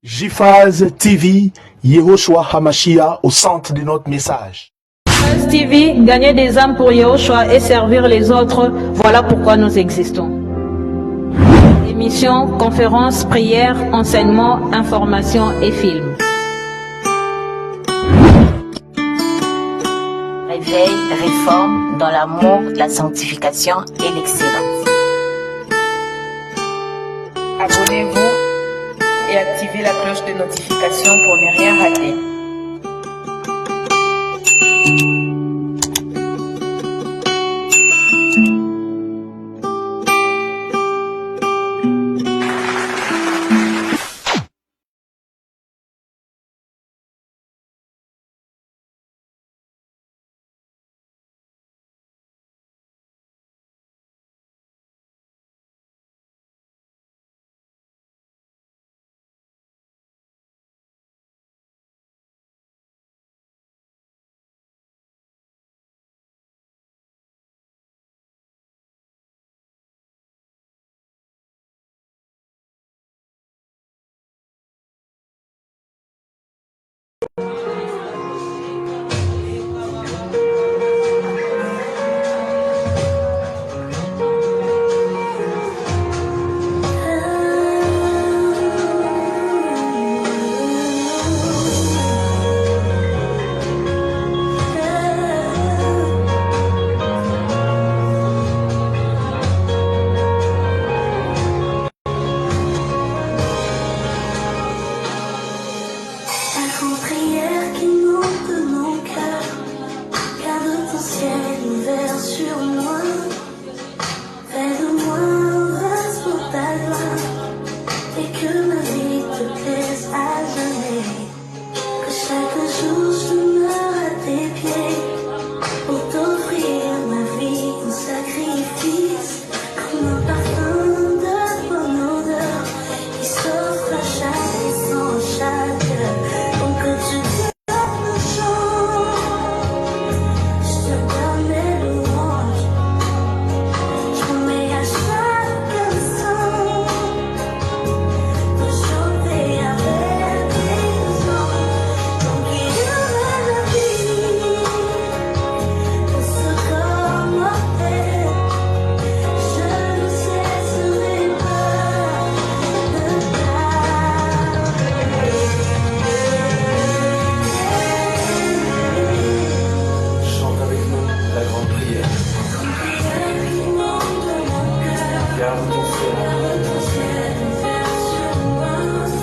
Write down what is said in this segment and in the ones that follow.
JPhase TV, Yehoshua Hamashia au centre de notre message. JPhase TV, gagner des âmes pour Yehoshua et servir les autres, voilà pourquoi nous existons. Émissions, conférences, prières, enseignements, informations et films. Réveil, réforme dans l'amour, la sanctification et l'excellence. Abonnez-vous et activez la cloche de notification pour ne rien rater.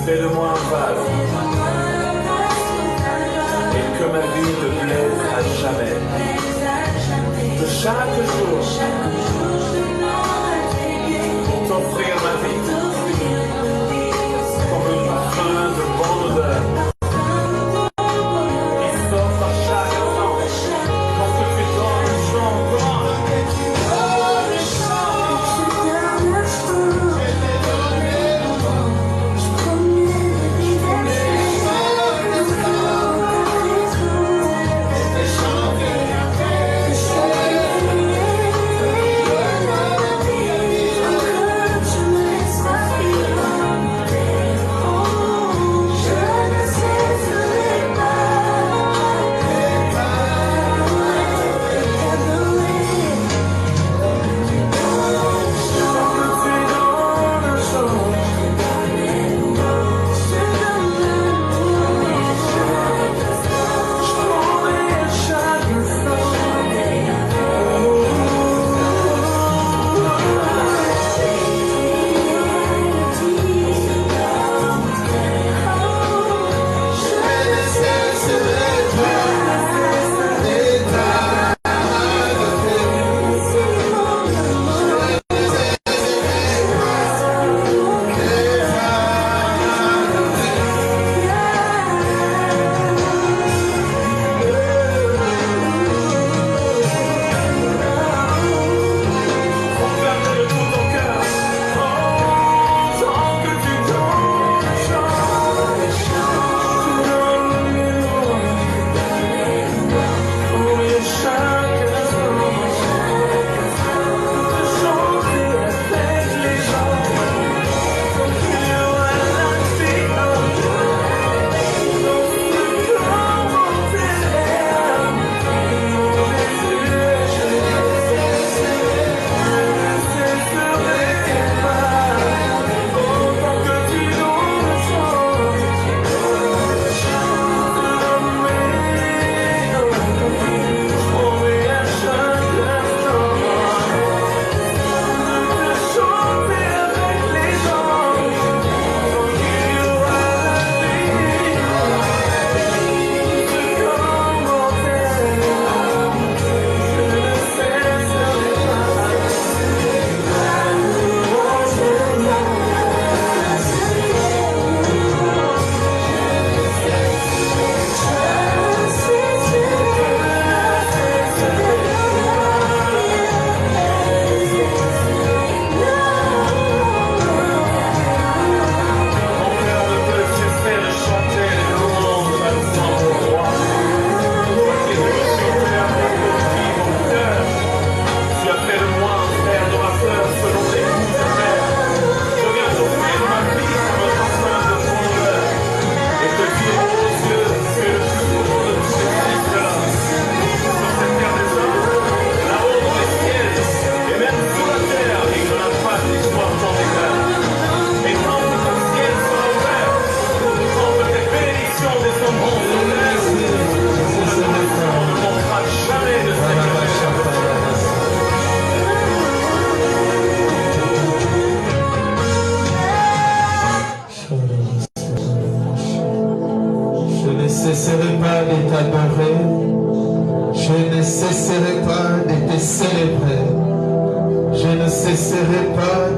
Fais-le-moi un vase, et que ma vie te plaise à jamais. Que chaque jour, pour t'offrir ma vie, comme un parfum de bonne odeur, qui s'offre à chaque instant, pour que tu donnes le chant grand.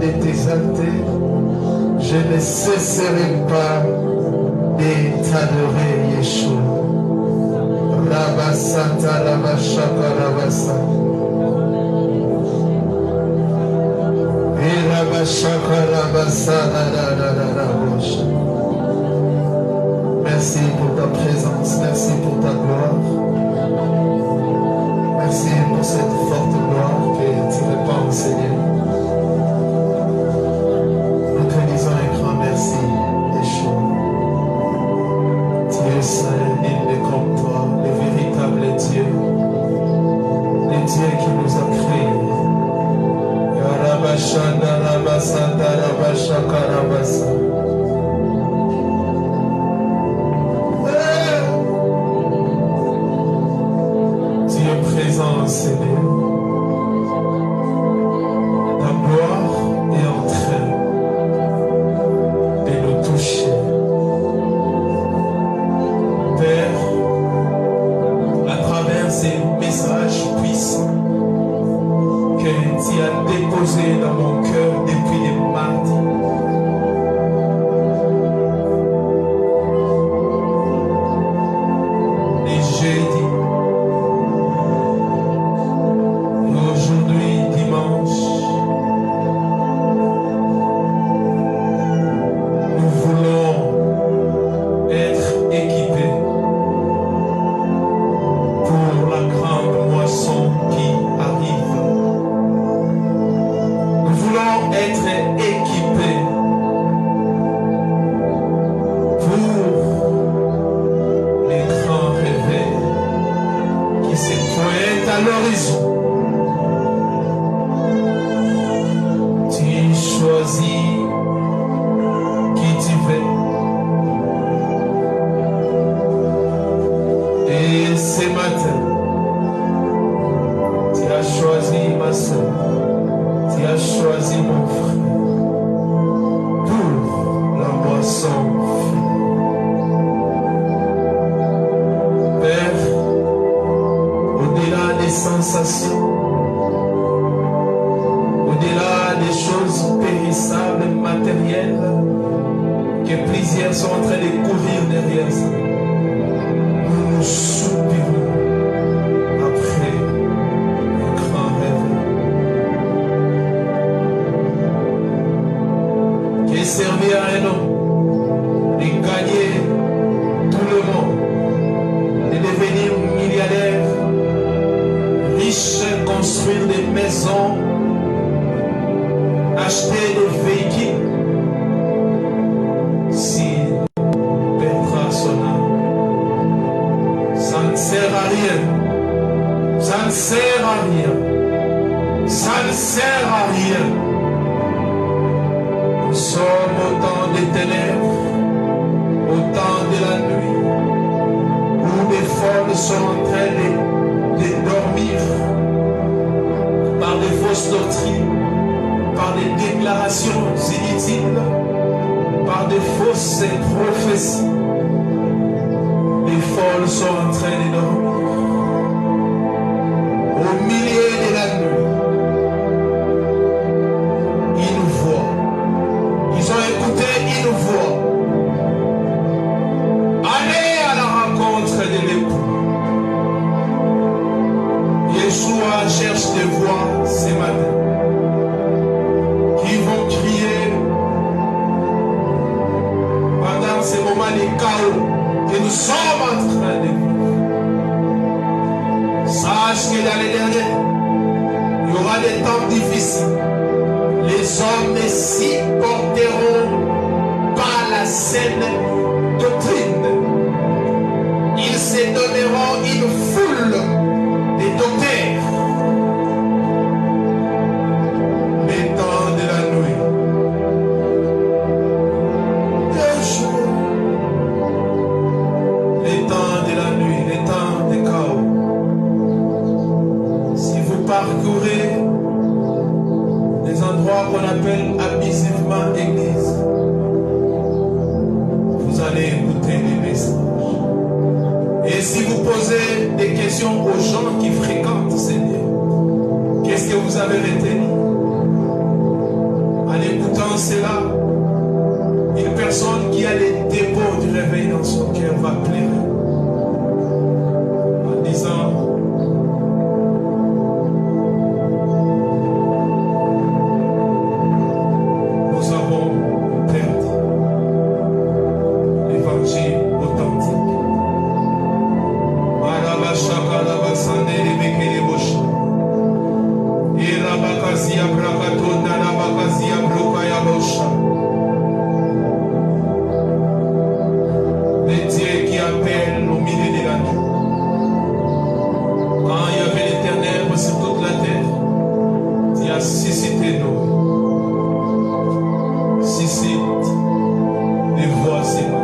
de t'exalter. Je ne cesserai pas de t'adorer, Yeshua. Rabasata, Rabashaka, Rabasa. Et Rabashaka, Rabasa, Rabasha. Merci pour ta présence, merci pour ta gloire. Merci pour cette forte gloire que tu répands, Seigneur. Nous te disons un grand merci, Yeshua. Tu es saint, nul n'est comme toi, le véritable Dieu, le Dieu qui nous a créés. Yarabashanda, Rabasanda, Rabashaka, Rabasa. Seigneur, ta gloire est en train de nous toucher. Père, à travers ces messages puissants que tu as déposés dans mon cœur depuis les mardis, les jeudis, cela, une personne qui a les dépôts du réveil dans son cœur va pleurer en disant: nous avons perdu l'évangile authentique. Les dieux qui appellent au milieu de la nuit. Quand il y avait les ténèbres sur toute la terre, tu as suscité Noé. Suscite les voix ce matin.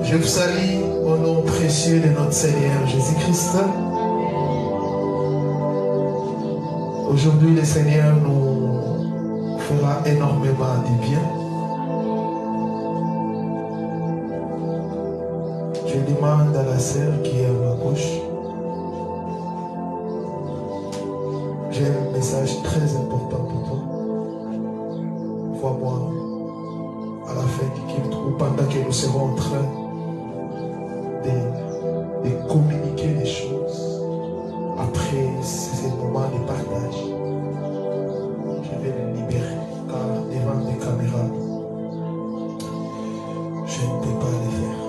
Je vous salue au nom précieux de notre Seigneur Jésus-Christ. Aujourd'hui, le Seigneur nous fera énormément de bien. Je demande à la sœur qui est à ma gauche, j'ai un message très important pour toi. Vois-moi à la fin du culte ou pendant que nous serons en train de communiquer les choses. Après ces moments de partage, je vais les libérer car devant les caméras, je ne peux pas les faire.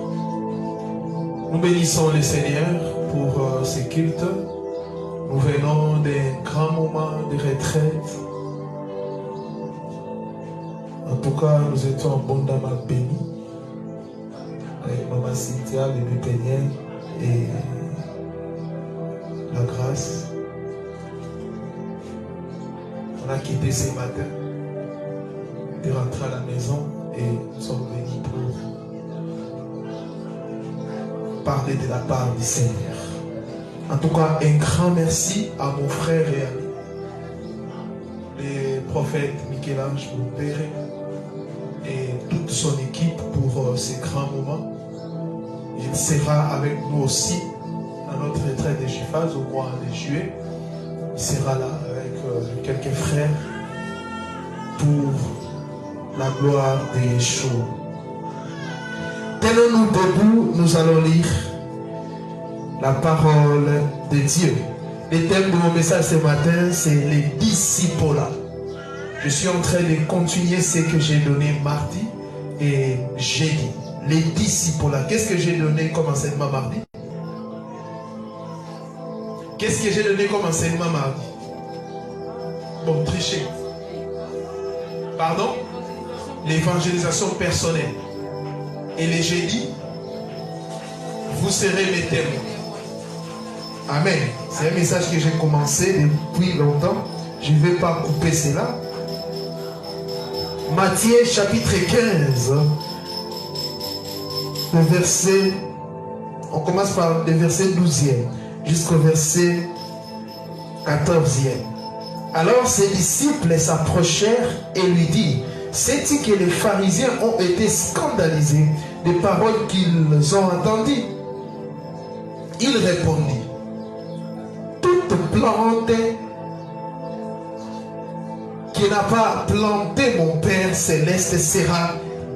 Nous bénissons le Seigneur pour ce culte. Nous venons d'un grand moment de retraite. En tout cas, nous étions abondamment bénis avec Maman Cynthia, bébé Péniel et la grâce. On a quitté ce matin, de rentrer à la maison et nous sommes venus pour parler de la part du Seigneur. En tout cas, un grand merci à mon frère et ami, le prophète Michel-Ange Bombéré et toute son équipe pour ces grands moments. Il sera avec nous aussi à notre retraite de Gifaz au mois de juillet. Il sera là avec quelques frères pour la gloire de Yeshua. Tenons-nous debout, nous allons lire la parole de Dieu. Le thème de mon message ce matin, c'est les disciples. Je suis en train de continuer ce que j'ai donné mardi et jeudi. Les disciples. Qu'est-ce que j'ai donné comme enseignement mardi? Qu'est-ce que j'ai donné comme enseignement mardi? Bon, tricher. Pardon? L'évangélisation personnelle. Et les jeudis, vous serez mes témoins. Amen. C'est un message que j'ai commencé depuis longtemps. Je ne vais pas couper cela. Matthieu chapitre 15. Le verset, on commence par le verset 12e jusqu'au verset 14e. Alors ses disciples s'approchèrent et lui dirent: sais-tu que les pharisiens ont été scandalisés des paroles qu'ils ont entendues? Il répondit: toute plante qui n'a pas planté mon Père céleste sera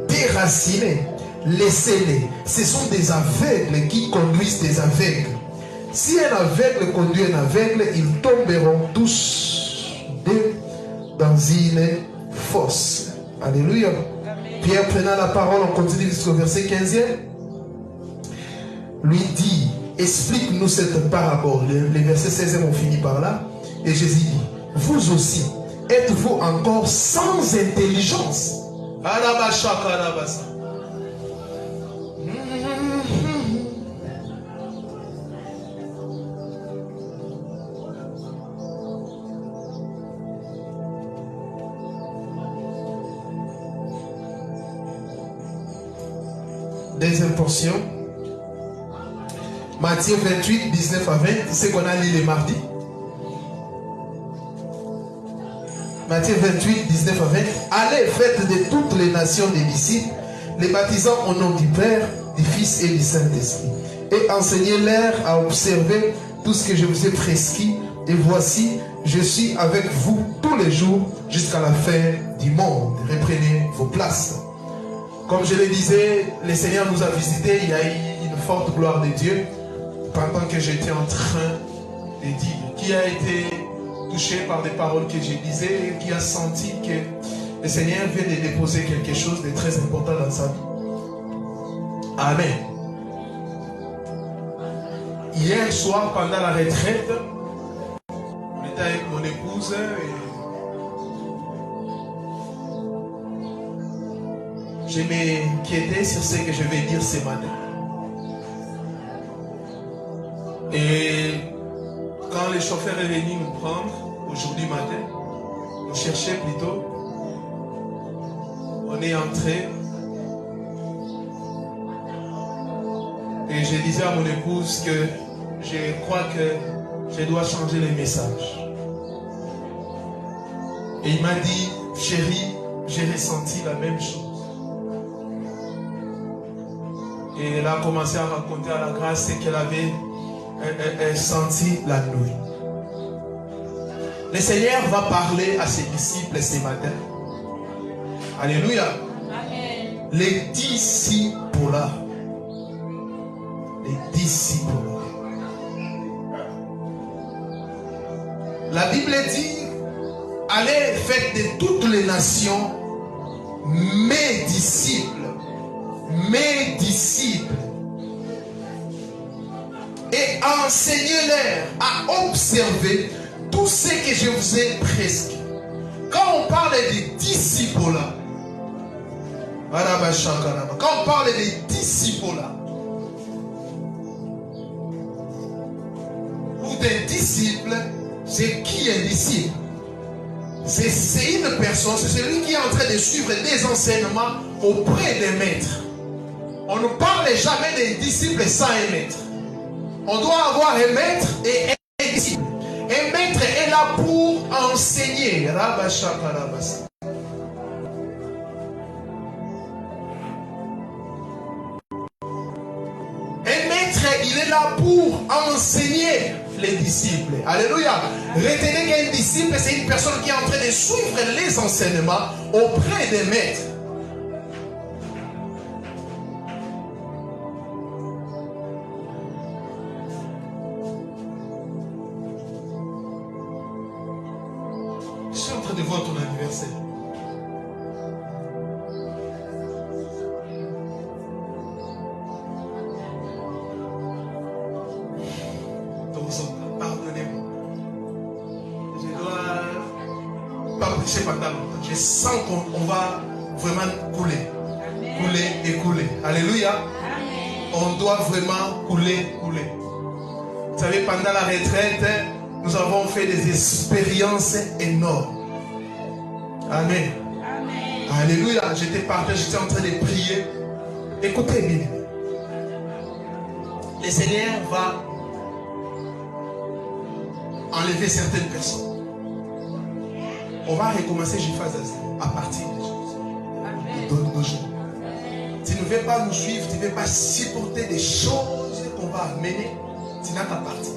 déracinée. Laissez-les. Ce sont des aveugles qui conduisent des aveugles. Si un aveugle conduit un aveugle, ils tomberont tous deux dans une fosse. Alléluia. Pierre prenant la parole, on continue jusqu'au verset 15e. Lui dit: explique-nous cette parabole. Les versets 16e ont fini par là. Et Jésus dit: vous aussi, êtes-vous encore sans intelligence? deuxième portion. Matthieu 28, 19 à 20. C'est ce qu'on a lu les mardis. Matthieu 28, 19 à 20. Allez, faites de toutes les nations des disciples, les baptisant au nom du Père, du Fils et du Saint-Esprit. Et enseignez-leur à observer tout ce que je vous ai prescrit. Et voici, je suis avec vous tous les jours jusqu'à la fin du monde. Reprenez vos places. Comme je le disais, le Seigneur nous a visités. Il y a eu une forte gloire de Dieu pendant que j'étais en train de dire. Qui a été touché par des paroles que je disais, qui a senti que le Seigneur vient de déposer quelque chose de très important dans sa vie. Amen. Hier soir, pendant la retraite, on était avec mon épouse et je m'inquiétais sur ce que je vais dire ce matin. Et quand le chauffeur est venu nous prendre, aujourd'hui matin, nous cherchait plutôt, on est entré et je disais à mon épouse que je crois que je dois changer les messages. Et il m'a dit, chérie, j'ai ressenti la même chose. Et elle a commencé à raconter à la grâce ce qu'elle avait senti la nuit. Le Seigneur va parler à ses disciples ce matin. Alléluia. Amen. Les disciples. Les disciples. La Bible dit, allez, faites de toutes les nations mes disciples. Mes disciples. Et enseignez-leur à observer tout ce que je vous ai prescrit. Quand on parle des disciples là, quand on parle des disciples là, ou des disciples, c'est qui est disciple? C'est une personne, c'est celui qui est en train de suivre des enseignements auprès des maîtres. On ne parle jamais des disciples sans un maître. On doit avoir un maître et un disciple. Un maître est là pour enseigner. Un maître, il est là pour enseigner les disciples. Alléluia. Retenez qu'un disciple, c'est une personne qui est en train de suivre les enseignements auprès des maîtres. Je suis en train de voir ton anniversaire. Pardonnez-moi. Je dois pas prêcher pendant longtemps. Je sens qu'on va vraiment couler. Amen. Couler et couler. Alléluia. Amen. On doit vraiment couler. Vous savez, pendant la retraite, nous avons fait des expériences énormes. Amen. Amen. Alléluia. J'étais parti, j'étais en train de prier. Écoutez bien. Le Seigneur va enlever certaines personnes. On va recommencer à partir d'aujourd'hui. Tu ne veux pas nous suivre, tu ne veux pas supporter des choses qu'on va amener, tu n'as qu'à partir.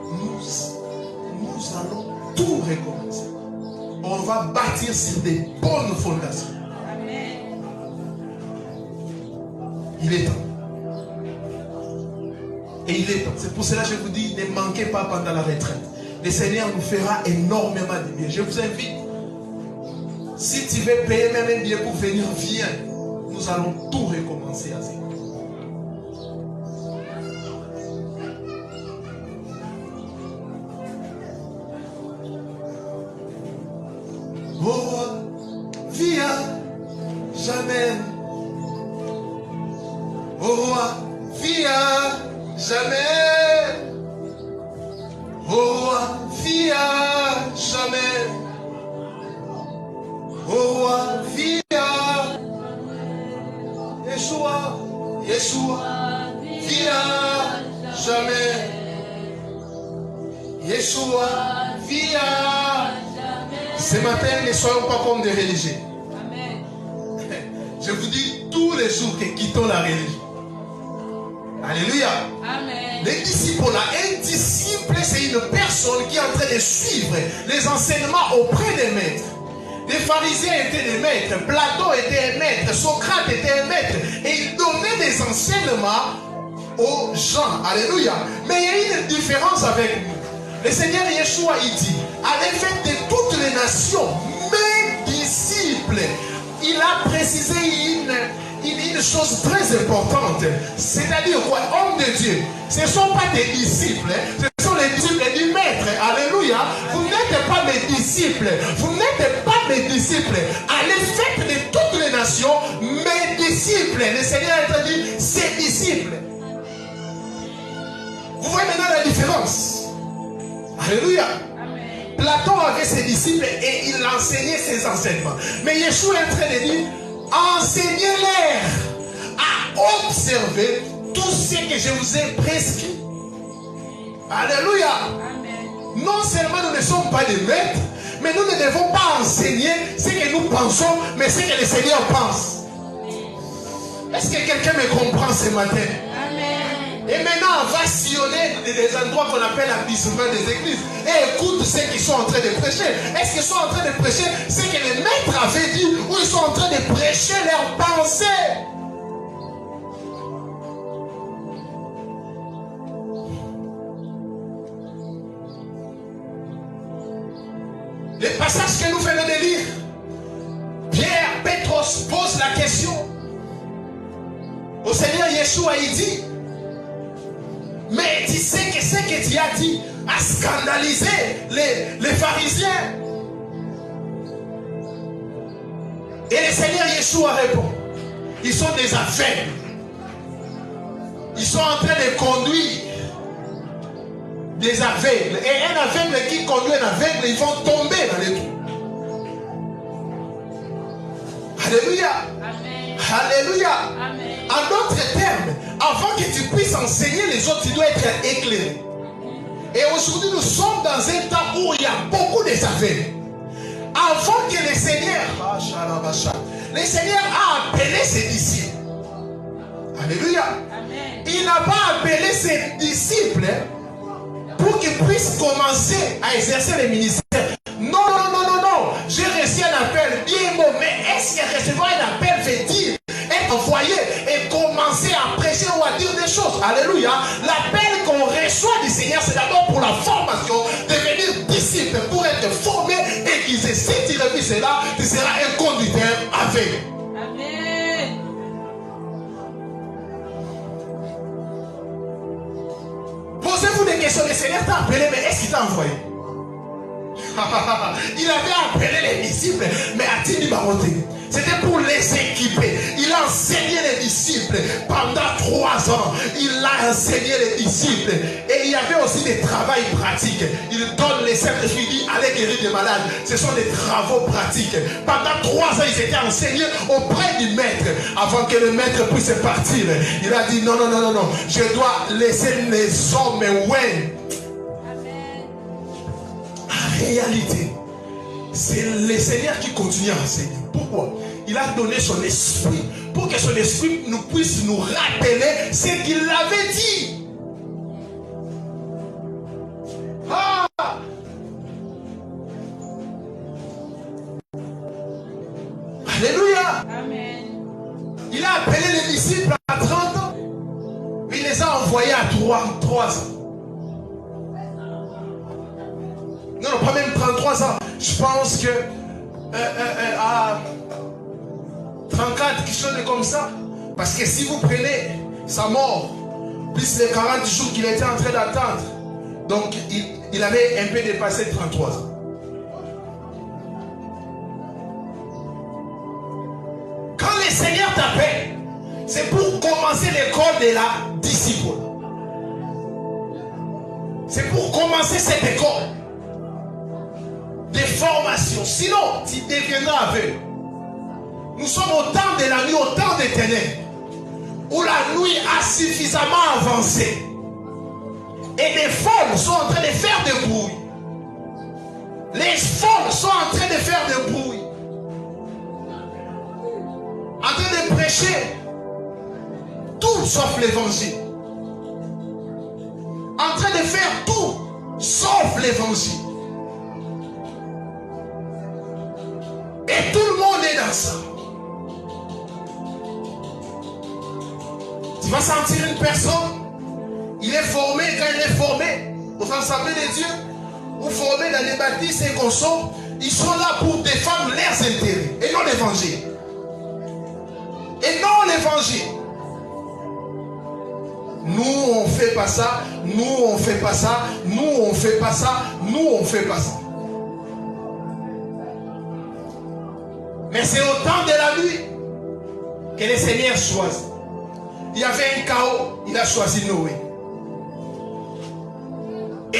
Nous allons tout recommencer. On va bâtir sur des bonnes fondations. Amen. Il est temps. Et il est temps. C'est pour cela que je vous dis, ne manquez pas pendant la retraite. Le Seigneur nous fera énormément de bien. Je vous invite. Si tu veux payer même un billet pour venir, viens. Nous allons tout recommencer à zéro. Au roi, viens, jamais. Au roi, viens, jamais. Au roi, viens, jamais. Au roi, viens. Yeshua, Yeshua vit à jamais. Yeshua vit à jamais. Ce matin, ne soyons pas comme des religieux. Je vous dis tous les jours que quittons la religion. Alléluia. Amen. Les disciples, un disciple, c'est une personne qui est en train de suivre les enseignements auprès des maîtres. Les pharisiens étaient des maîtres, Platon était un maître, Socrate était un maître. Et il donnait des enseignements aux gens. Alléluia. Mais il y a une différence avec nous. Le Seigneur Yeshua, il dit, allez faire de toutes les nations, mes disciples. Il a précisé une chose très importante. C'est-à-dire quoi? Homme de Dieu, ce ne sont pas des disciples, ce sont les disciples du Maître. Alléluia. Vous n'êtes pas mes disciples. Vous n'êtes pas mes disciples. Allez faire de toutes les nations mes disciples. Le Seigneur a dit ses disciples. Vous voyez maintenant la différence. Alléluia. Amen. Platon avait ses disciples et il enseignait ses enseignements. Mais Yeshua est en train de dire, enseignez-leur à observer tout ce que je vous ai prescrit. Alléluia. Amen. Non seulement nous ne sommes pas des maîtres, mais nous ne devons pas enseigner ce que nous pensons, mais ce que le Seigneur pense. Est-ce que quelqu'un me comprend ce matin? Et maintenant, on va sillonner des endroits qu'on appelle l'accomplissement des églises. Et écoute ceux qui sont en train de prêcher. Est-ce qu'ils sont en train de prêcher ce que les maîtres avaient dit, ou ils sont en train de prêcher leurs pensées? Les passages que nous venons de lire, Pierre, Pétros pose la question au Seigneur Yeshua, il dit, mais tu sais que ce que tu as dit a scandalisé les pharisiens. Et le Seigneur Yeshua répond, ils sont des aveugles. Ils sont en train de conduire des aveugles. Et un aveugle qui conduit un aveugle, ils vont tomber dans les trous. Alléluia. Amen. Alléluia. Amen. En d'autres termes, avant que tu puisses enseigner les autres, tu dois être éclairé. Et aujourd'hui, nous sommes dans un temps où il y a beaucoup de aveugles. Avant que le Seigneur a appelé ses disciples. Alléluia. Amen. Il n'a pas appelé ses disciples pour qu'ils puissent commencer à exercer le ministère. Non, non, non, non, non. J'ai reçu un appel bien beau, mais est-ce que recevoir un appel veut dire être envoyé et commencer à prêcher ou à dire des choses? Alléluia. L'appel qu'on reçoit du Seigneur, c'est d'abord pour la formation, devenir disciple, pour être formé, aiguisé. Si tu revis cela, tu seras un conducteur aveugle. Amen. Posez-vous des questions. Le Seigneur t'a appelé, mais est-ce qu'il t'a envoyé? Il avait appelé les disciples, mais a-t-il dit c'était pour les équiper. Il a enseigné les disciples pendant 3 ans. Il a enseigné les disciples. Et il y avait aussi des travaux pratiques. Il donne les Saint-Esprit, il dit allez guérir des malades. Ce sont des travaux pratiques. Pendant 3 ans, ils étaient enseignés auprès du maître. Avant que le maître puisse partir, il a dit non, non, non, non, non. Je dois laisser les hommes. Ouais. En réalité, c'est le Seigneur qui continue à enseigner. Pourquoi? Il a donné son esprit pour que son esprit nous puisse nous rappeler ce qu'il avait dit. Ah! Alléluia. Amen. Il a appelé les disciples à 30 ans. Il les a envoyés à 3 ans. Non, pas même 33 ans. Je pense que à 34, quelque chose comme ça. Parce que si vous prenez sa mort, plus les 40 jours qu'il était en train d'attendre, donc il avait un peu dépassé 33 ans. Quand le Seigneur t'appelle, c'est pour commencer l'école de la discipline. C'est pour commencer cette école de formation. Sinon, tu deviendras aveugle. Nous sommes au temps de la nuit, au temps des ténèbres, où la nuit a suffisamment avancé. Et les folles sont en train de faire des bruits. Les folles sont en train de faire des bruits. En train de prêcher tout sauf l'évangile. En train de faire tout sauf l'évangile. Et tout le monde est dans ça. Tu vas sentir une personne, il est formé, quand il est formé aux assemblées de Dieu, ou formé dans les baptismes et consorts, ils sont là pour défendre leurs intérêts et non l'évangile. Et non l'évangile. Nous on fait pas ça, nous on fait pas ça, nous on fait pas ça, nous on fait pas ça. Mais c'est au temps de la nuit que le Seigneur choisit. Il y avait un chaos, il a choisi Noé. Et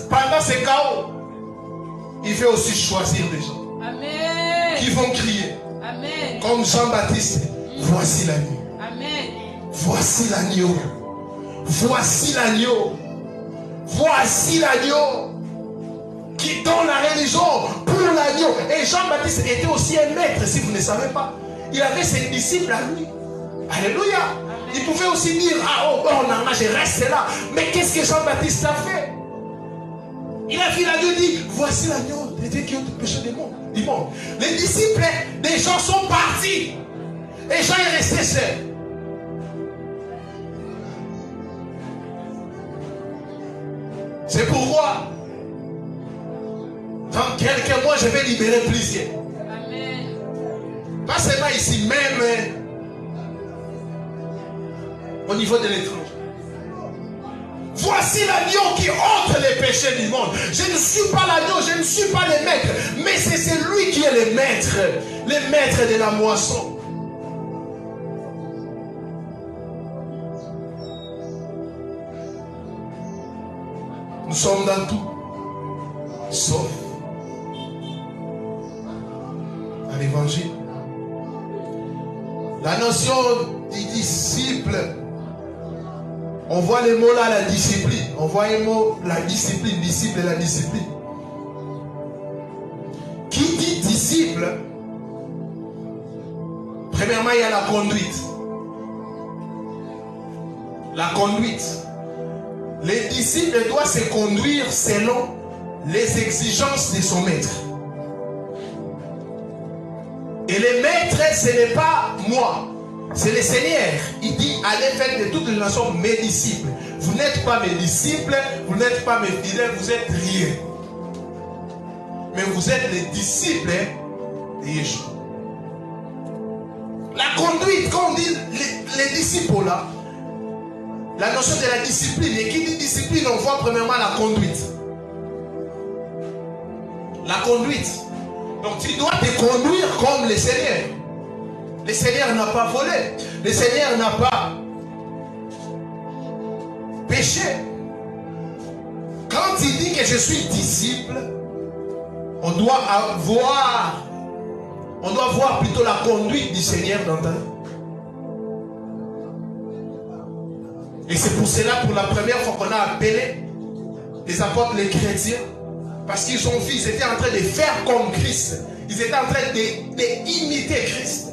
pendant ce chaos, il veut aussi choisir des gens. Amen. Qui vont crier. Amen. Comme Jean-Baptiste, voici l'agneau. Amen. Voici l'agneau. Voici l'agneau. Voici l'agneau qui donne la religion pour l'agneau. Et Jean-Baptiste était aussi un maître, si vous ne savez pas. Il avait ses disciples à lui. Alléluia. Il pouvait aussi dire, ah oh, non, je reste là. Mais qu'est-ce que Jean-Baptiste a fait? Il a vu l'agneau, dit, voici l'agneau de Dieu qui ôte le péché du monde. Les disciples des gens sont partis. Et Jean est resté seul. C'est pourquoi, dans quelques mois, je vais libérer plusieurs. Amen. Pas seulement ici, même au niveau de l'étranger. Voici l'agneau qui ôte les péchés du monde. Je ne suis pas l'agneau, je ne suis pas le maître, mais c'est celui qui est le maître de la moisson. Nous sommes dans tout, sauf dans l'évangile. La notion du disciple, on voit les mots là, la discipline. On voit les mots, la discipline, disciple et la discipline. Qui dit disciple, premièrement, il y a la conduite. La conduite. Les disciples doivent se conduire selon les exigences de son maître. Et le maître, ce n'est pas moi, c'est le Seigneur. Il dit, allez faire de toutes les nations mes disciples. Vous n'êtes pas mes disciples, vous n'êtes pas mes fidèles, vous êtes rien. Mais vous êtes les disciples de Yeshua. La conduite, quand on dit les disciples là, la notion de la discipline, et qui dit discipline, on voit premièrement la conduite. La conduite. Donc tu dois te conduire comme le Seigneur. Le Seigneur n'a pas volé. Le Seigneur n'a pas péché. Quand il dit que je suis disciple, on doit voir plutôt la conduite du Seigneur dans ta vie. Et c'est pour cela, pour la première fois qu'on a appelé les apôtres les chrétiens, parce qu'ils ont vu, ils étaient en train de faire comme Christ. Ils étaient en train d'imiter Christ.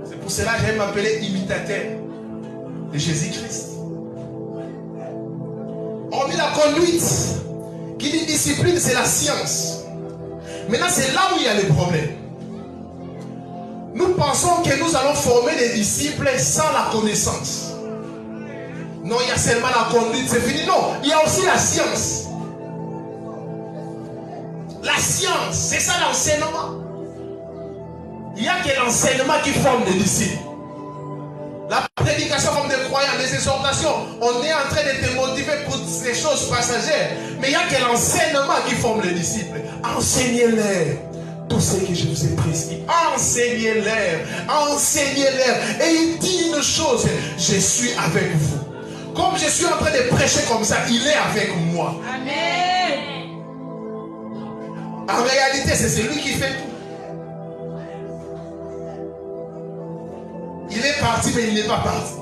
C'est pour cela que j'aime m'appeler imitateur de Jésus-Christ. Hormis la conduite, qui dit discipline, c'est la science. Maintenant, c'est là où il y a le problème. Nous pensons que nous allons former des disciples sans la connaissance. Non, il y a seulement la conduite, c'est fini. Non, il y a aussi la science. La science, c'est ça l'enseignement. Il n'y a que l'enseignement qui forme des disciples. La prédication comme des croyants, les exhortations, on est en train de te motiver pour ces choses passagères. Mais il n'y a que l'enseignement qui forme les disciples. Enseignez-les tout ce que je vous ai prescrit. Enseignez-les. Enseignez-les. Et il dit une chose, je suis avec vous. Comme je suis en train de prêcher comme ça, il est avec moi. Amen. En réalité, c'est celui qui fait tout. Il est parti, mais il n'est pas parti.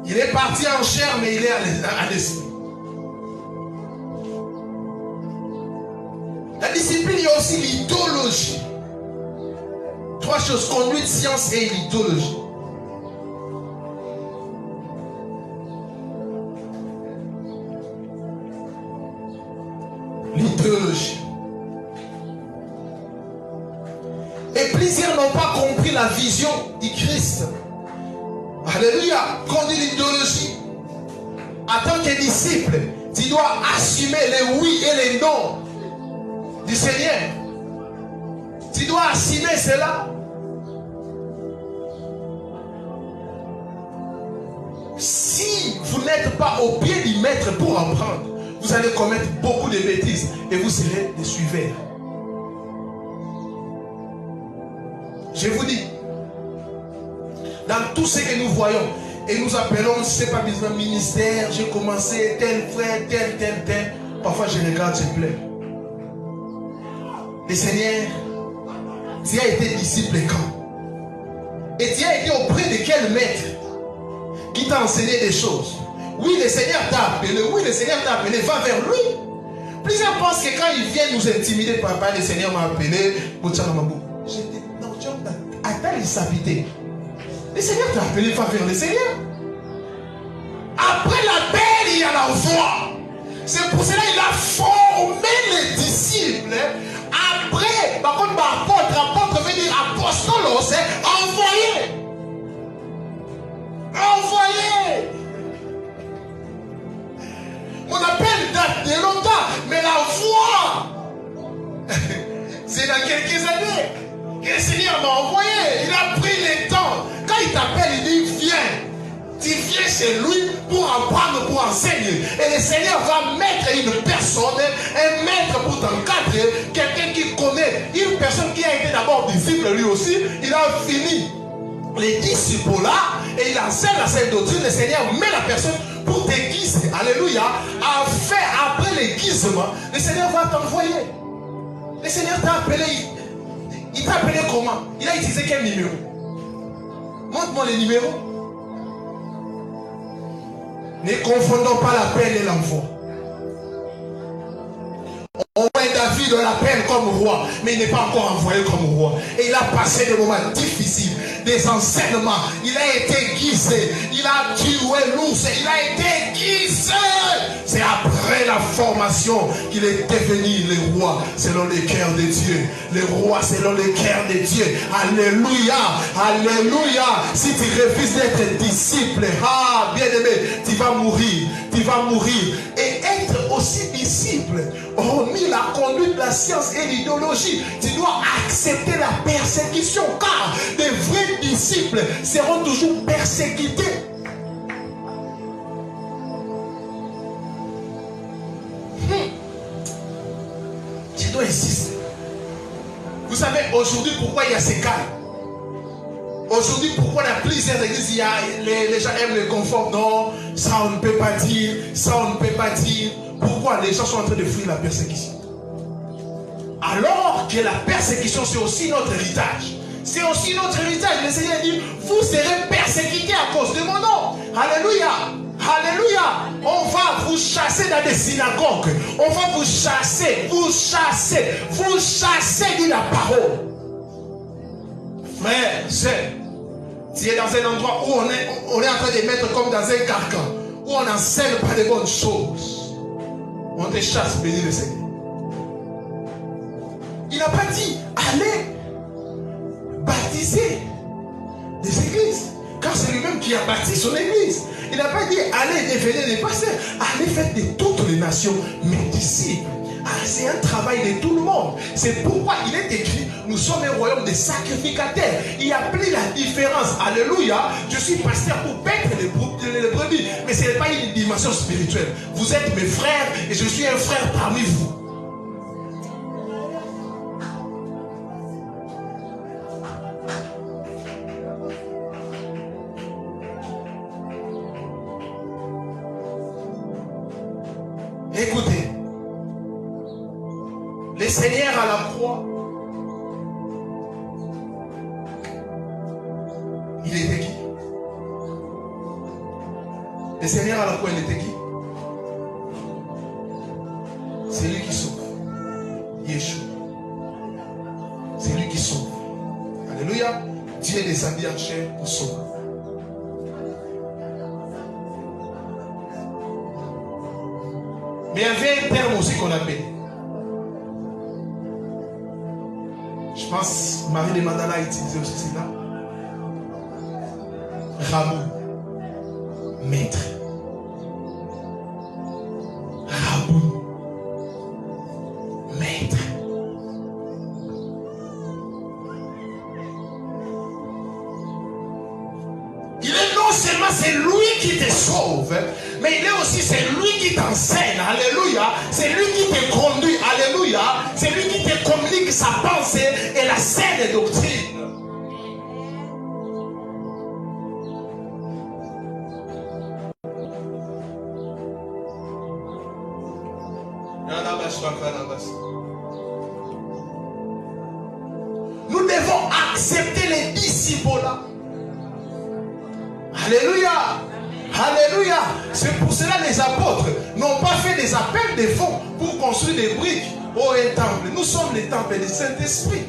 Il est parti en chair, mais il est à l'esprit. La discipline, il y a aussi l'idéologie. 3 choses, conduite, science et l'idéologie. L'idéologie. Et plusieurs n'ont pas compris la vision du Christ. Alléluia. Conduit l'idéologie. En tant que disciple, tu dois assumer les oui et les non du Seigneur. Tu dois assumer cela. Si vous n'êtes pas au pied du maître pour apprendre, vous allez commettre beaucoup de bêtises et vous serez des suiveurs. Je vous dis, dans tout ce que nous voyons, et nous appelons, c'est pas besoin ministère, j'ai commencé tel frère, tel. Parfois je regarde, je pleure. Le Seigneur, tu as été disciple quand? Et tu as été auprès de quel maître qui t'a enseigné des choses? Oui, le Seigneur t'a appelé, va vers lui. Plusieurs pensent que quand il vient nous intimider, papa, le Seigneur m'a appelé, non, tu attends les habités. Le Seigneur t'a appelé, va vers le Seigneur. Après l'appel, il y a la voix. C'est pour cela qu'il a formé les disciples. Après, par contre, apôtre veut dire apostolos, c'est envoyé. Envoyé. Mon appel date de longtemps, mais la voix, c'est dans quelques années que le Seigneur m'a envoyé. Il a pris le temps. Quand il t'appelle, il dit viens. Tu viens chez lui pour apprendre, pour enseigner. Et le Seigneur va mettre une personne, un maître pour t'encadrer, quelqu'un qui connaît, une personne qui a été d'abord disciple lui aussi. Il a fini les disciples là et il enseigne la sainte doctrine. Le Seigneur met la personne pour t'aiguiser. Alléluia. Après l'aiguisement, le Seigneur va t'envoyer. Le Seigneur t'a appelé. Il t'a appelé comment? Il a utilisé quel numéro? Montre-moi les numéros. Ne confondons pas l'appel et l'envoi. On voit David, on l'appelle comme roi, mais il n'est pas encore envoyé comme roi. Et il a passé des moments difficiles, des enseignements. Il a été guisé, il a tué l'ours, il a été guisé. C'est après la formation qu'il est devenu le roi selon le cœur de Dieu. Le roi selon le cœur de Dieu. Alléluia, alléluia. Si tu refuses d'être disciple, bien-aimé, tu vas mourir, tu vas mourir. Et être aussi disciple, hormis la conduite, la science et l'idéologie, tu dois accepter la persécution, car les vrais disciples seront toujours persécutés. Tu dois insister. Vous savez aujourd'hui pourquoi il y a ces cas? Aujourd'hui, pourquoi dans plusieurs églises, les gens aiment le confort? Non, ça on ne peut pas dire, ça on ne peut pas dire. Pourquoi les gens sont en train de fuir la persécution? Alors que la persécution, c'est aussi notre héritage. C'est aussi notre héritage. Le Seigneur dit, vous serez persécutés à cause de mon nom. Alléluia. Alléluia. On va vous chasser dans des synagogues. On va vous chasser, dit la parole. Frère, c'est, tu es dans un endroit où on est en train de mettre comme dans un carcan, où on n'enseigne pas de bonnes choses. On te chasse, bénis le Seigneur. Il n'a pas dit, allez baptiser des églises, car c'est lui-même qui a bâti son église. Il n'a pas dit, allez devenir des pasteurs, allez faire de toutes les nations mes disciples. C'est un travail de tout le monde. C'est pourquoi il est écrit, nous sommes un royaume de sacrificateurs. Il n'y a plus la différence. Alléluia. Je suis pasteur pour paître les brebis. Mais ce n'est pas une dimension spirituelle. Vous êtes mes frères et je suis un frère parmi vous. Écoutez. Le Seigneur à la croix Le Seigneur à la fois, il était qui? C'est lui qui sauve. Yeshua. C'est lui qui sauve. Alléluia. Dieu est descendu en chair pour sauver. Mais il y avait un terme aussi qu'on appelle. Je pense Marie de Mandala a utilisé aussi cela. Ramon. Maître. Ramon. Maître. Il est non seulement c'est lui qui te sauve, mais il est aussi c'est lui qui t'enseigne. Alléluia. C'est lui qui te conduit. Alléluia. C'est lui qui te communique sa pensée et la saine doctrine. Nous devons accepter les disciples là. Alléluia. Alléluia. C'est pour cela les apôtres n'ont pas fait des appels de fonds pour construire des briques. Oh, un temple. Nous sommes les temples du Saint-Esprit.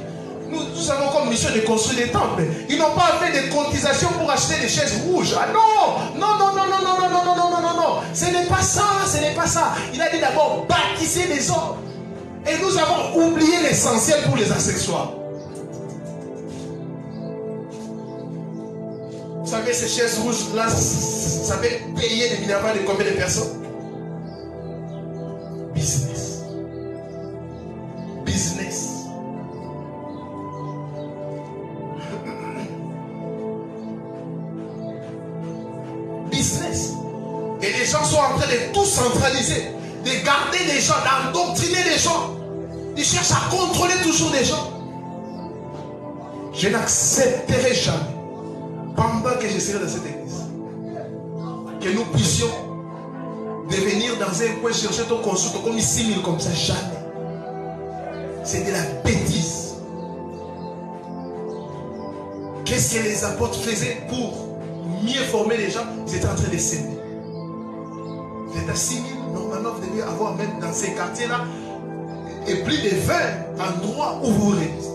Nous avons comme mission de construire des temples. Ils n'ont pas fait des cotisations pour acheter des chaises rouges. Ah non. Non, non, non, non, non, non, non, non, non, non, non, non. Ce n'est pas ça, ce n'est pas ça. Il a dit d'abord baptiser les hommes. Et nous avons oublié l'essentiel pour les accessoires. Vous savez, ces chaises rouges là, ça fait payer des milliards de combien de personnes? Business. Business. Business. Et les gens sont en train de tout centraliser, de garder les gens, d'endoctriner les gens. Ils cherchent à contrôler toujours les gens. Je n'accepterai jamais, pendant que je serai dans cette église, que nous puissions devenir dans un coin chercher ton consulte comme 6 000 comme ça. Jamais. C'est de la bêtise. Qu'est-ce que les apôtres faisaient pour mieux former les gens? Ils étaient en train de s'aimer. Vous êtes à 6 000, normalement vous devez avoir même dans ces quartiers-là et plus de 20 endroits où vous restez.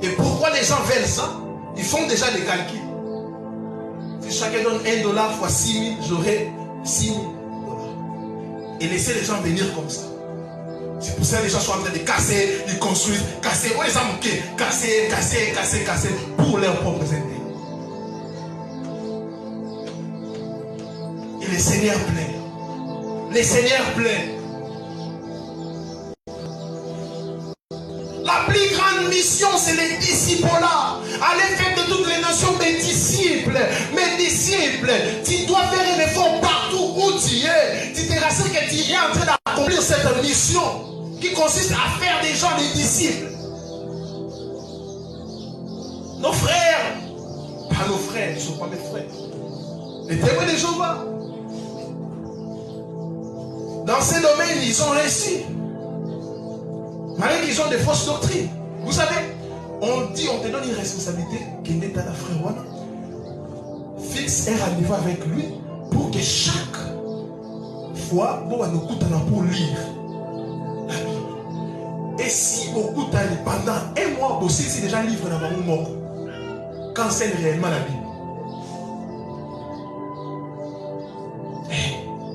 Et pourquoi les gens veulent ça? Ils font déjà des calculs. Si chacun donne $1 fois 6 000, j'aurai 6 000 $. Et laisser les gens venir comme ça. C'est pour ça que les gens sont en train de casser, ils construisent, casser, oh, les gens casser, casser, casser, casser, pour leurs propres intérêts. Et le Seigneur plaît. Le Seigneur plaît. La plus grande mission, c'est les disciples là. Allez faire de toutes les nations des disciples. Mes disciples, tu dois faire un effort partout où tu es. Tu te rassures que tu es en train d'accomplir cette mission qui consiste à faire des gens des disciples. Nos frères, pas nos frères, ils ne sont pas mes frères. Les témoins de Jéhovah. Dans ces domaines, ils ont réussi. Malgré qu'ils ont des fausses doctrines. Vous savez, on dit, on te donne une responsabilité qui est à la frère Wana. Fixe un rendez-vous avec lui pour que chaque fois, on nous coûte pour lire la Bible. Et si beaucoup d'années, pendant un mois aussi, c'est déjà un livre dans mon mort, qu'enseigne réellement la Bible.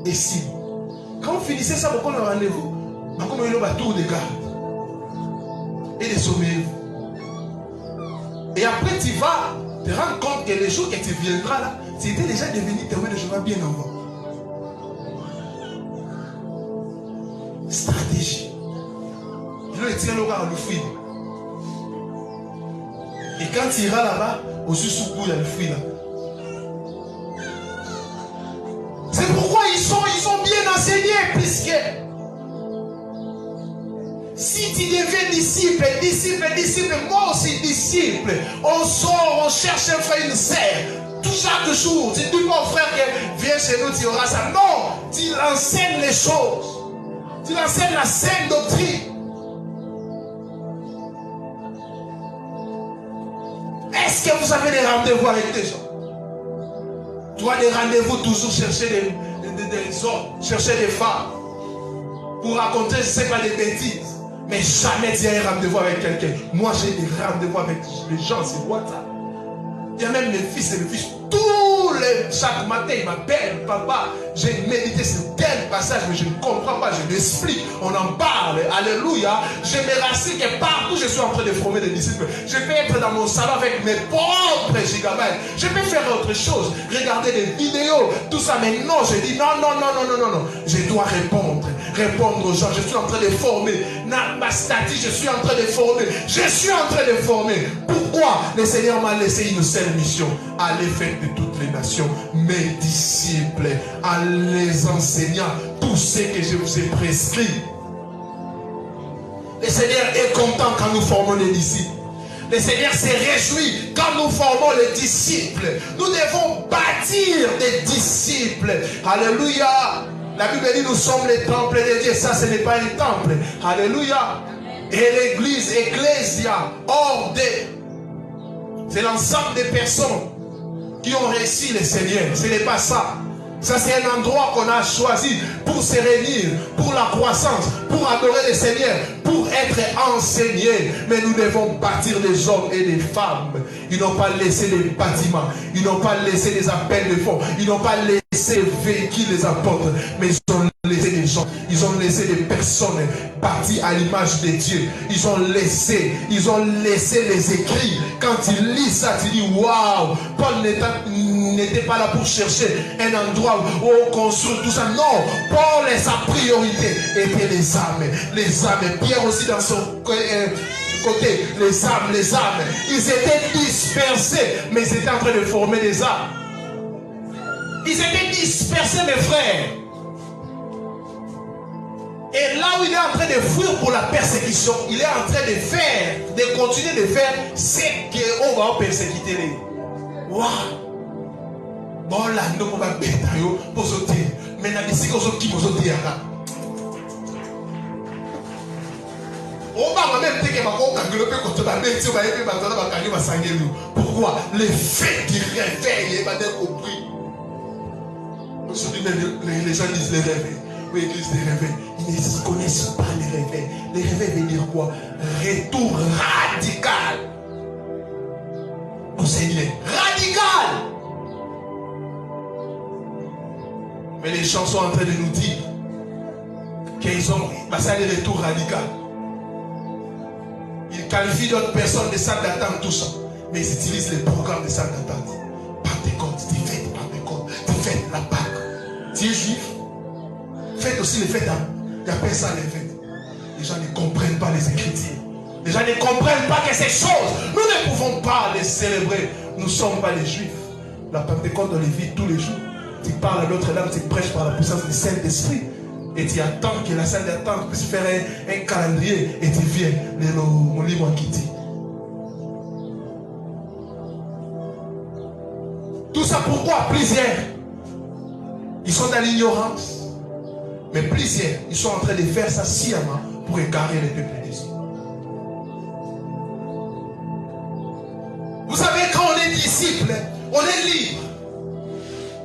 Et si, quand vous finissez ça, vous prenez un rendez-vous, comme il y a un tour de garde. Et les sommeils. Et après, tu vas te rendre compte que les jours que tu viendras là, tu étais déjà devenu témoin de Jéhovah bien avant. Stratégie. Il a tiré le gars à l'oufouille. Et quand tu iras là-bas, au sous-sous-coup, il y a le fruit là. C'est pourquoi ils sont bien enseignés, puisque si tu deviens disciple, moi aussi disciple, on sort, on cherche un frère, une sœur, tout chaque jour. Tu ne dis pas au frère que viens chez nous, tu auras ça. Non, tu enseignes les choses. Tu enseignes la saine doctrine. Est-ce que vous avez des rendez-vous avec des gens? Tu as des rendez-vous toujours chercher des hommes, chercher des femmes. Pour raconter, je ne sais pas, des bêtises. Mais jamais dire un rendez-vous avec quelqu'un. Moi, j'ai des rendez-vous avec les gens sur WhatsApp. Il y a même mes fils et mes fils. Chaque matin, ils m'appellent, papa, j'ai médité sur tel passage, mais je ne comprends pas, je l'explique, on en parle, alléluia. Je me rassure que partout je suis en train de former des disciples. Je peux être dans mon salon avec mes propres gigabytes. Je peux faire autre chose, regarder des vidéos, tout ça, mais non, je dis non. Je dois répondre aux gens. Je suis en train de former. Ma statue, je suis en train de former. Je suis en train de former. Pourquoi le Seigneur m'a laissé une seule mission? Aller faire de toutes les nations mes disciples, à les enseignant tout ce que je vous ai prescrit. Le Seigneur est content quand nous formons les disciples. Le Seigneur se réjouit quand nous formons les disciples. Nous devons bâtir des disciples. Alléluia. La Bible dit nous sommes les temples de Dieu. Ça, ce n'est pas un temple. Alléluia. Et l'église, ecclésia, ordre, c'est l'ensemble des personnes qui ont réussi le Seigneur. Ce n'est pas ça. Ça, c'est un endroit qu'on a choisi pour se réunir, pour la croissance, pour adorer le Seigneur, pour être enseigné. Mais nous devons bâtir des hommes et des femmes. Ils n'ont pas laissé les bâtiments. Ils n'ont pas laissé les appels de fonds. Ils n'ont pas laissé les véhicules, les apôtres. Mais ils ont laissé des gens. Ils ont laissé des personnes bâties à l'image de Dieu. Ils ont laissé les écrits. Quand tu lis ça, tu dis waouh, Paul n'était pas là pour chercher un endroit où on construit tout ça. Non, Paul et sa priorité étaient les âmes. Les âmes. Pierre aussi dans son côté, les âmes. Ils étaient dispersés, mais ils étaient en train de former des âmes. Ils étaient dispersés, mes frères. Et là où il est en train de fuir pour la persécution, il est en train de continuer de faire ce qu'on va persécuter. Waouh! Bon, là, nous on va bêter pour sauter. Mais là, ici, on saute qui pour sauter. On va même dire que pourquoi? L'effet du réveil va être compris. Aujourd'hui, les gens disent les réveils. Oui, l'église des réveils. Ils ne connaissent pas les réveils. Les réveils veulent dire quoi? Retour radical au Seigneur. Radical! Mais les gens sont en train de nous dire qu'ils ont passé à des retours radicaux. Ils qualifient d'autres personnes de salle d'attente, tout ça. Mais ils utilisent les programmes de salle d'attente. Pentecôte, tu fais Pentecôte, tu fais la Pâque. Tu es juif, faites aussi les fêtes. Tu appelles ça les fêtes. Les gens ne comprennent pas les Écritures. Les gens ne comprennent pas que ces choses, nous ne pouvons pas les célébrer. Nous ne sommes pas les juifs. La Pentecôte, on les vit tous les jours. Tu parles à l'autre langue, tu prêches par la puissance du Saint-Esprit. Et tu attends que la salle d'attente puisse faire un calendrier. Et tu viens, mon livre qui dit. Tout ça pourquoi? Plusieurs, ils sont dans l'ignorance. Mais plusieurs, ils sont en train de faire ça sciemment pour égarer les peuples des yeux. Vous savez, quand on est disciple, on est libre.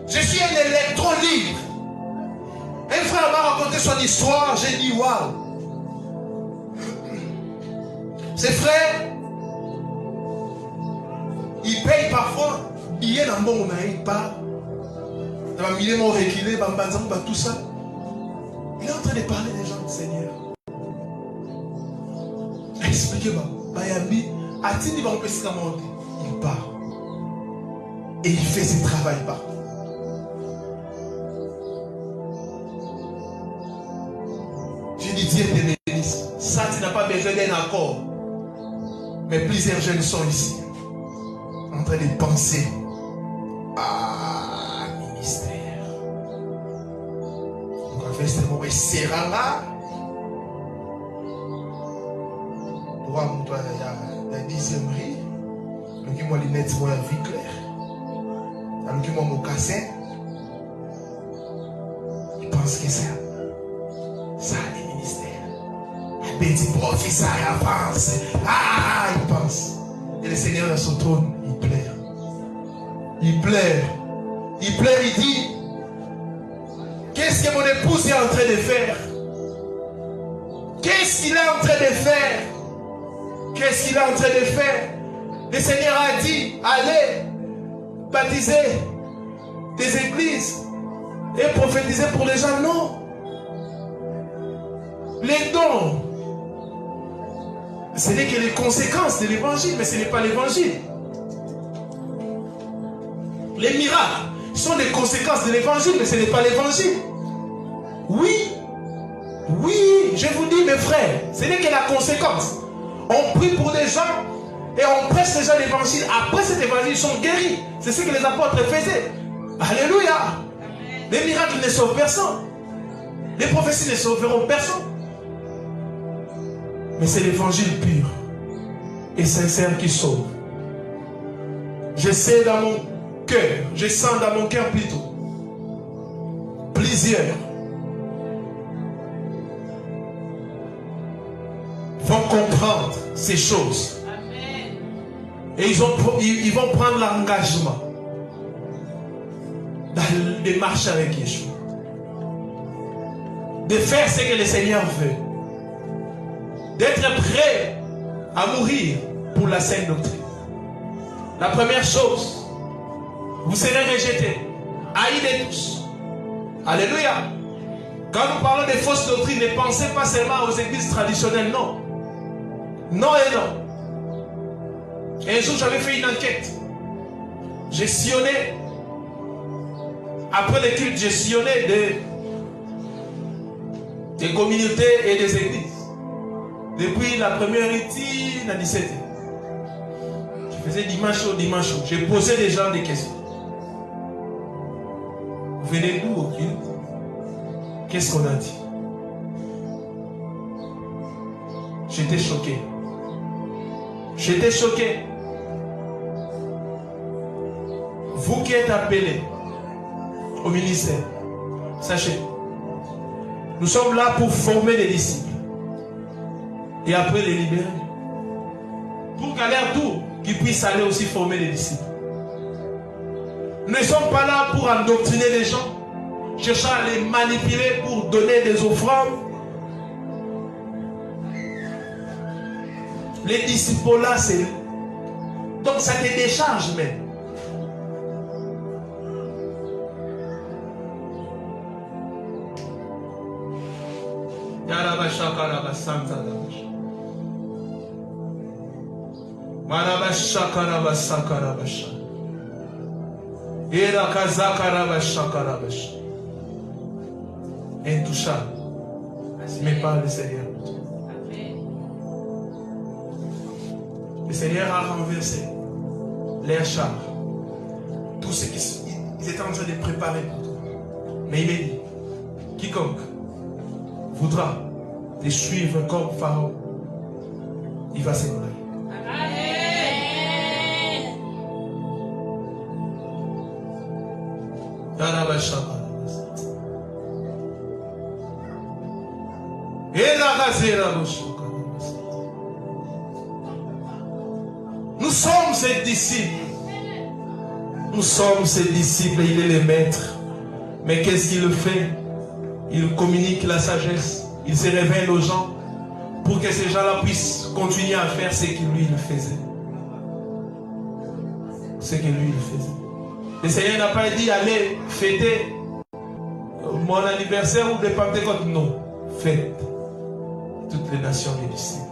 Je suis un électron libre. Un frère m'a raconté son histoire, j'ai dit waouh. Ses frères, ils payent parfois, billets dans le bon, on pas. Dans le milieu, on reculé, tout ça. Il est en train de parler des gens du Seigneur. Expliquez-moi. Bayambi, a-t-il dit il part. Et il fait ce travail partout. J'ai dit Dieu te bénisse. Ça, tu n'as pas besoin d'un accord. Mais plusieurs jeunes sont ici. En train de penser à ministère. On va faire là. Pour moi, il y a 10e riz. Donc, moi, les lunettes, moi, la vie claire. Donc, moi, mon cassin. Il pense que ça est ministère. Un petit professeur avance. Ah, il pense. Et le Seigneur dans son trône, il pleure. Il pleure. Il pleure, il dit, qu'est-ce que mon épouse est en train de faire? Qu'est-ce qu'il est en train de faire? Qu'est-ce qu'il est en train de faire? Le Seigneur a dit, allez baptiser des églises et prophétiser pour les gens. Non. Les dons, ce n'est que les conséquences de l'évangile, mais ce n'est pas l'évangile. Les miracles sont les conséquences de l'évangile, mais ce n'est pas l'évangile. Oui, oui, je vous dis mes frères, ce n'est que la conséquence. On prie pour des gens et on prêche déjà l'évangile. Après cet évangile, ils sont guéris. C'est ce que les apôtres faisaient. Alléluia. Les miracles ne sauvent personne. Les prophéties ne sauveront personne. Mais c'est l'évangile pur et sincère qui sauve. Je sais dans mon cœur, je sens dans mon cœur plutôt, plusieurs vont comprendre ces choses. Amen. Et ils vont prendre l'engagement de marcher avec Yeshua, de faire ce que le Seigneur veut, d'être prêt à mourir pour la sainte doctrine. La première chose, vous serez rejetés, haïs de tous. Alléluia. Quand nous parlons des fausses doctrines, ne pensez pas seulement aux églises traditionnelles, non. Non et non. Un jour, j'avais fait une enquête. J'ai sillonné, après les cultes, j'ai sillonné des communautés et des églises. Depuis la première étude, la 17e. Je faisais dimanche au dimanche. J'ai posé des gens des questions. Vous venez d'où au culte? Qu'est-ce qu'on a dit? J'étais choqué. J'étais choqué. Vous qui êtes appelés au ministère, sachez, nous sommes là pour former des disciples et après les libérer. Pour qu'à leur tour, qu'ils puissent aller aussi former des disciples. Nous ne sommes pas là pour endoctriner les gens, cherchant à les manipuler pour donner des offrandes. Les disciples là, c'est... Donc ça te décharge même. Intouchable, mais pas le Seigneur. Le Seigneur a renversé les chars, tout ce qu'ils étaient en train de préparer pour toi. Mais il m'a dit, quiconque voudra te suivre comme Pharaon, il va s'éloigner. Nous sommes ses disciples. Nous sommes ses disciples. Il est le maître. Mais qu'est-ce qu'il fait? Il communique la sagesse. Il se révèle aux gens pour que ces gens-là puissent continuer à faire ce que lui il faisait. Ce que lui il faisait. Le Seigneur n'a pas dit allez fêter mon anniversaire ou de Pentecôte. Non. Faites toutes les nations des disciples.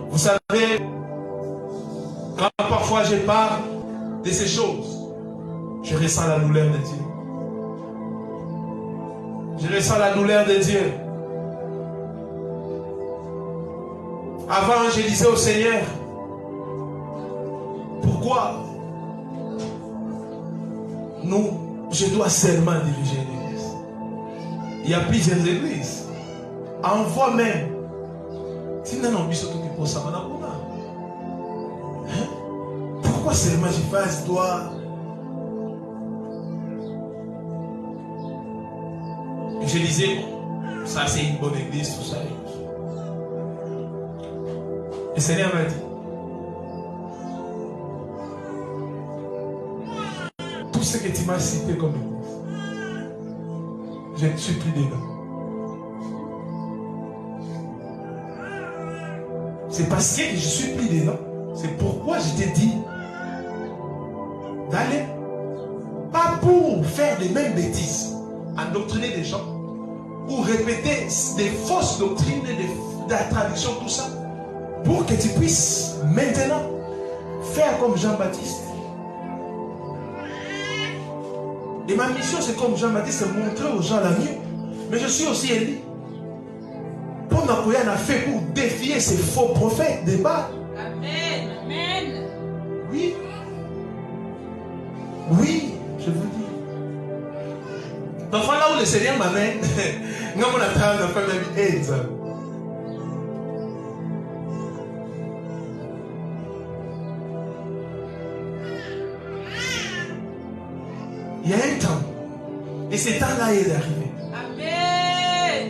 Vous savez, quand parfois je parle de ces choses, je ressens la douleur de Dieu. Je ressens la douleur de Dieu. Avant, je disais au Seigneur, pourquoi je dois seulement diriger l'église? Il y a plusieurs églises. Envoie même. Pourquoi seulement je dois... Je disais, ça c'est une bonne église, tout ça. Le Seigneur m'a dit, tout ce que tu m'as cité comme église. Je ne suis plus dedans. C'est parce que je ne suis plus dedans. C'est pourquoi je t'ai dit d'aller. Pas pour faire les mêmes bêtises, endoctriner des gens, ou répéter des fausses doctrines, de la traduction, tout ça, pour que tu puisses maintenant faire comme Jean-Baptiste. Et ma mission, c'est comme Jean-Baptiste, c'est montrer aux gens l'agneau. Mais je suis aussi Élie. Pour Nakoya a fait pour défier ces faux prophètes des Baals. Amen. Amen. Oui. Oui, je vous dis. Parfois là où le Seigneur m'amène, nous on attend de faire la vie. Il y a un temps. Et ce temps-là est arrivé. Amen.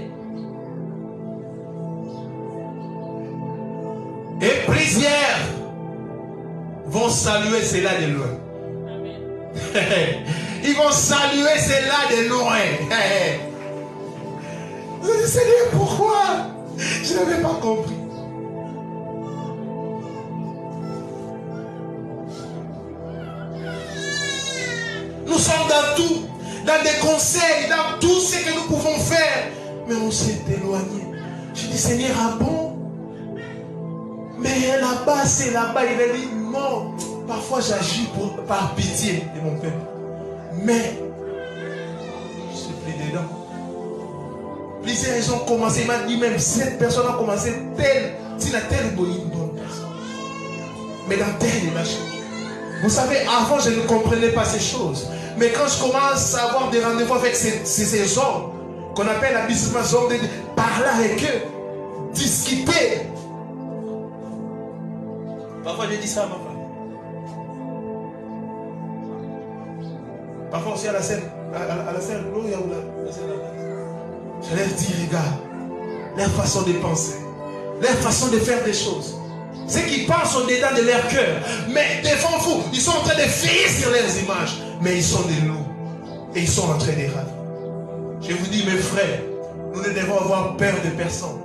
Et plusieurs vont saluer cela de loin. Amen. Ils vont saluer cela de loin. Vous allez Seigneur, pourquoi? Je n'avais pas compris. Nous sommes dans tout, dans des conseils, dans tout ce que nous pouvons faire. Mais on s'est éloigné. Je dis Seigneur, ah bon? Mais là-bas, c'est là-bas. Il a dit non. Parfois j'agis par pitié de mon peuple. Mais je suis plus dedans. Plusieurs ont commencé, il m'a dit même 7 personnes ont commencé tel bonne personne. Mais dans tel il a changé. Vous savez, avant je ne comprenais pas ces choses. Mais quand je commence à avoir des rendez-vous avec ces hommes, qu'on appelle la business hommes, parler avec eux, discuter. Parfois je dis ça à ma femme. Parfois aussi à la scène, à la scène, là où il y a la scène. Je leur dis, regarde, leur façon de penser, leur façon de faire des choses. Ceux qui pensent au dedans de leur cœur, mais devant vous, ils sont en train de veiller sur leurs images, mais ils sont des loups et ils sont en train de rater. Je vous dis, mes frères, nous ne devons avoir peur de personne.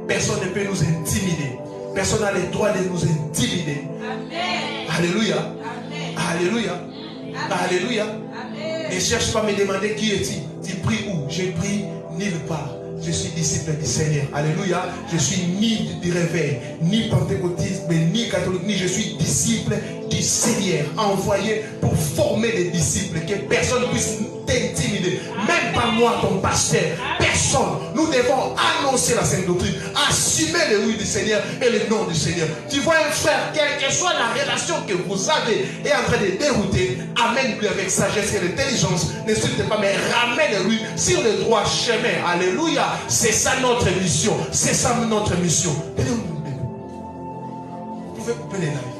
Personne ne peut nous intimider. Personne n'a le droit de nous intimider. Amen. Alléluia. Amen. Alléluia. Amen. Alléluia. Amen. Ne cherche pas à me demander qui es-tu. Tu pries où? J'ai pris nulle part. Je suis disciple du Seigneur. Alléluia. Je suis ni du réveil, ni pentecôtiste, mais ni catholique, ni je suis disciple du Seigneur. Envoyé pour former des disciples. Que personne ne puisse t'intimider. Même pas moi, ton pasteur. Personne. Nous devons annoncer la sainte doctrine. Assumer le oui du Seigneur et le nom du Seigneur. Tu vois un frère, quelle que soit la relation que vous avez, est en train de dérouter. Amène-lui avec sagesse et intelligence. N'insulte pas, mais ramène-lui sur le droit chemin. Alléluia. C'est ça notre mission. C'est ça notre mission. Vous pouvez couper les lives.